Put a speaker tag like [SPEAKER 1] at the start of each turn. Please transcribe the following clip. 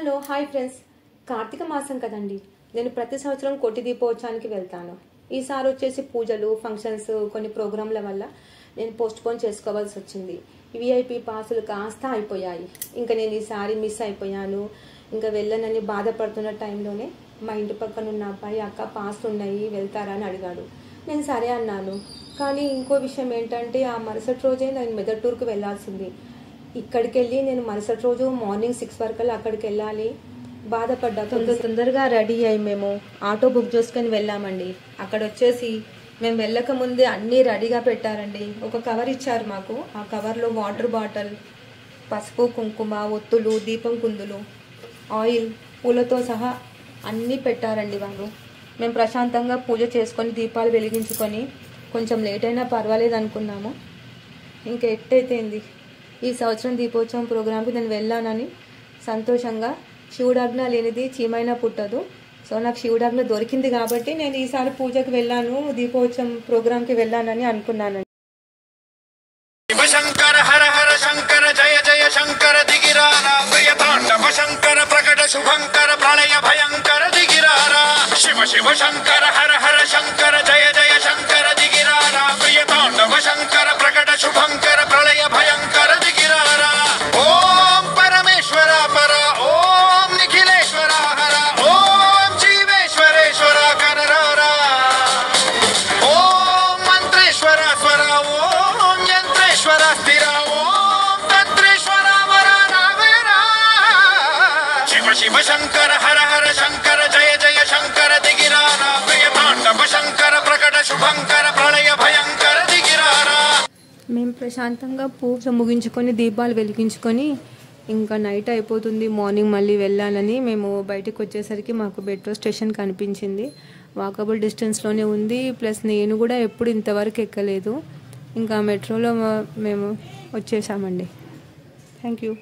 [SPEAKER 1] Hello hi friends, Karthika మాసం కదండి. నేను ప్రతి సంవత్సరం కోటి దీపోత్సవానికి వెళ్తాను. ఈసారి వచ్చేసి పూజలు, ఫంక్షన్స్, కొన్ని ప్రోగ్రాంల వల్ల నేను పోస్ట్పోన్ చేసుకోవాల్సి వచ్చింది. విఐపి పాసులు కాస్త అయిపోయాయి. ఇంకా నేను ఈసారి మిస్ అయిపోయాను, ఇంకా వెళ్ళనని బాధపడుతున్న టైంలోనే మా ఇంటి పక్కన ఉన్న అబ్బాయి, అక్క పాసులు ఉన్నాయి వెళ్తారా అని అడిగాడు. నేను సరే అన్నాను. కానీ ఇంకో విషయం ఏంటంటే, ఆ మరుసటి రోజే నేను మెదక్ టూర్కి వెళ్ళాల్సింది. ఇక్కడికి వెళ్ళి నేను మరుసటి రోజు మార్నింగ్ 6 వరకు అక్కడికి వెళ్ళాలి. బాధపడ్డా. తొందరగా రెడీ అయ్యి మేము ఆటో బుక్ చేసుకొని వెళ్ళామండి. అక్కడ వచ్చేసి మేము వెళ్ళక ముందే అన్నీ రెడీగా పెట్టారండి. ఒక కవర్ ఇచ్చారు మాకు. ఆ కవర్లో వాటర్ బాటిల్, పసుపు, కుంకుమ, ఒత్తులు, దీపం కుందులు, ఆయిల్, పూలతో సహా అన్నీ పెట్టారండి వాళ్ళు. మేము ప్రశాంతంగా పూజ చేసుకొని దీపాలు వెలిగించుకొని కొంచెం లేట్ అయినా పర్వాలేదు అనుకున్నాము. ఇంకా ఎట్టయితేంది, ఈ సంవత్సరం దీపోత్సవం ప్రోగ్రాంకి నేను వెళ్ళానని సంతోషంగా, శివుడాజ్ఞ లేనిది చీమైనా పుట్టదు. సో నాకు శివుడాజ్ఞ దొరికింది కాబట్టి నేను ఈసారి పూజకి వెళ్ళాను, దీపోత్సవం ప్రోగ్రాంకి వెళ్ళానని అనుకున్నాను.
[SPEAKER 2] శంకర హర హర శంకర జయ జయ శంకర దిగిరారా ప్రియ తాండవ శంకర ప్రకట శుభంకర ప్రళయ భయంకర దిగిరారా శివ శివ శంకర హర హర శంకర జయ జయ శంకర దిగిరారా ప్రియ తాండవ శంకర ప్రకట శుభంకర ప్రళయ భయంకర దిగిరారా ఓం పరమేశ్వర పర ఓం నిఖిలేశ్వర హర ఓం జీవేశ్వరేశ్వర కరరారా ఓం మంత్రేశ్వర స్వర ఓం యంత్రేశ్వర స్థిర ఓం తంత్రేశ్వర వర రావేరా శివ శివ శంకర హర హర శంకర జయ జయ శంకర దిగిరారా ప్రియ తాండవ శంకర ప్రకట శుభంకర ప్రళయ భయంకర దిగిరారా.
[SPEAKER 1] మేము ప్రశాంతంగా పూజ ముగించుకొని దీపాలు వెలిగించుకొని ఇంకా నైట్ అయిపోతుంది, మార్నింగ్ మళ్ళీ వెళ్ళాలని మేము బయటకు వచ్చేసరికి మాకు మెట్రో స్టేషన్ కనిపించింది. వాకబుల్ డిస్టెన్స్లోనే ఉంది. ప్లస్ నేను కూడా ఎప్పుడు ఇంతవరకు ఎక్కలేదు. ఇంకా మెట్రోలో మేము వచ్చేసామండి. Thank you.